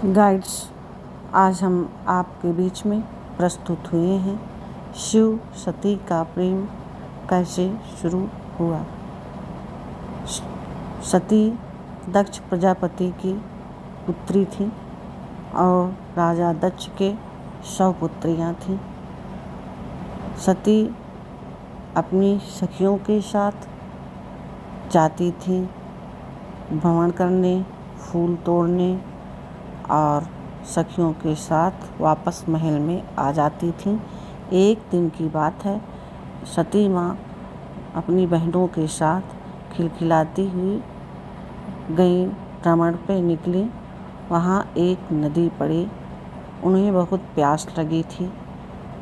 Guides, आज हम आपके बीच में प्रस्तुत हुए हैं शिव सती का प्रेम कैसे शुरू हुआ। सती दक्ष प्रजापति की पुत्री थी और राजा दक्ष के 100 पुत्रियां थीं। सती अपनी सखियों के साथ जाती थी भ्रमण करने, फूल तोड़ने और सखियों के साथ वापस महल में आ जाती थीं। एक दिन की बात है, सती माँ अपनी बहनों के साथ खिलखिलाती हुई गई, भ्रमण पे निकली। वहाँ एक नदी पड़ी, उन्हें बहुत प्यास लगी थी।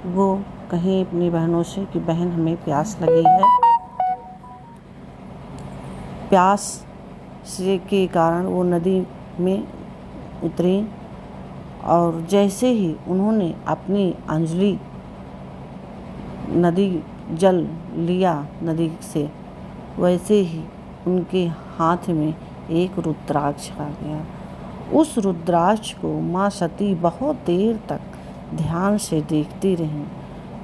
वो कहीं अपनी बहनों से कि बहन हमें प्यास लगी है। प्यास से के कारण वो नदी में उतरी और जैसे ही उन्होंने अपनी अंजलि नदी जल लिया नदी से, वैसे ही उनके हाथ में एक रुद्राक्ष आ गया। उस रुद्राक्ष को माँ सती बहुत देर तक ध्यान से देखती रहीं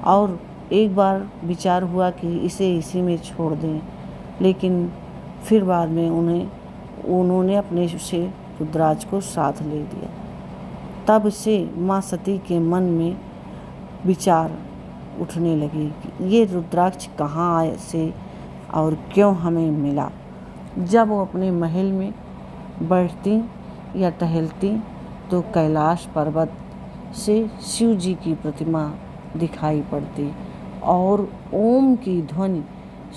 और एक बार विचार हुआ कि इसे इसी में छोड़ दें, लेकिन फिर बाद में उन्होंने अपने से रुद्राक्ष को साथ ले लिया। तब से माँ सती के मन में विचार उठने लगी कि ये रुद्राक्ष कहाँ से और क्यों हमें मिला। जब वो अपने महल में बैठती या टहलती तो कैलाश पर्वत से शिव जी की प्रतिमा दिखाई पड़ती और ओम की ध्वनि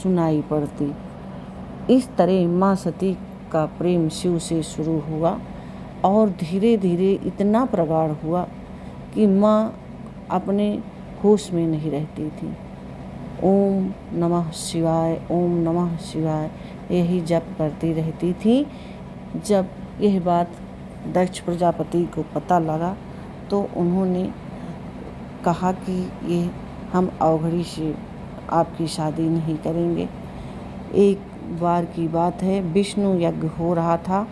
सुनाई पड़ती। इस तरह माँ सती का प्रेम शिव से शुरू हुआ और धीरे धीरे इतना प्रगाढ़ हुआ कि माँ अपने होश में नहीं रहती थी। ओम नमः शिवाय, ओम नमः शिवाय यही जप करती रहती थी। जब यह बात दक्ष प्रजापति को पता लगा तो उन्होंने कहा कि ये हम अवघड़ी से आपकी शादी नहीं करेंगे। एक बार की बात है, विष्णु यज्ञ हो रहा था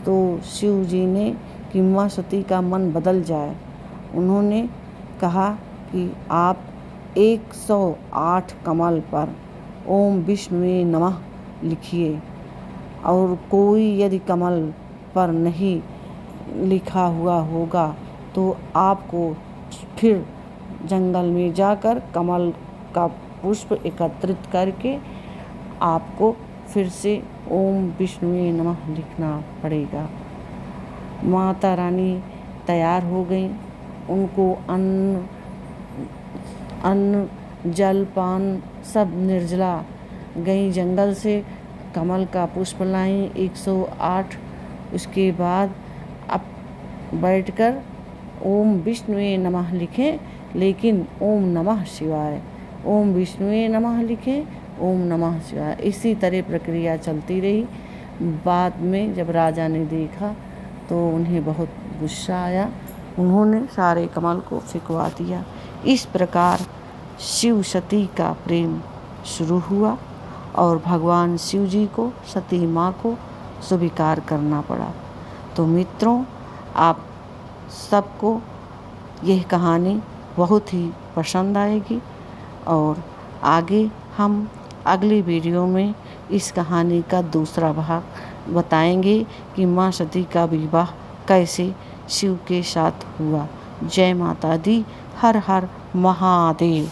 तो शिव जी ने कि माँ सती का मन बदल जाए, उन्होंने कहा कि आप 108 कमल पर ओम विष्णुवे नमः लिखिए और कोई यदि कमल पर नहीं लिखा हुआ होगा तो आपको फिर जंगल में जाकर कमल का पुष्प एकत्रित करके आपको फिर से ओम विष्णुवे नमः लिखना पड़ेगा। माता रानी तैयार हो गई। उनको अन्न जल पान सब निर्जला गई, जंगल से कमल का पुष्प लाई 108। उसके बाद अब बैठकर ओम विष्णुवे नमः लिखें, लेकिन ओम नमः शिवाय, ओम विष्णुवे नमः लिखें, ओम नमः शिवाय। इसी तरह प्रक्रिया चलती रही। बाद में जब राजा ने देखा तो उन्हें बहुत गुस्सा आया, उन्होंने सारे कमल को फेंकवा दिया। इस प्रकार शिव सती का प्रेम शुरू हुआ और भगवान शिव जी को सती माँ को स्वीकार करना पड़ा। तो मित्रों, आप सबको यह कहानी बहुत ही पसंद आएगी और आगे हम अगली वीडियो में इस कहानी का दूसरा भाग बताएंगे कि माँ सती का विवाह कैसे शिव के साथ हुआ। जय माता दी, हर हर महादेव।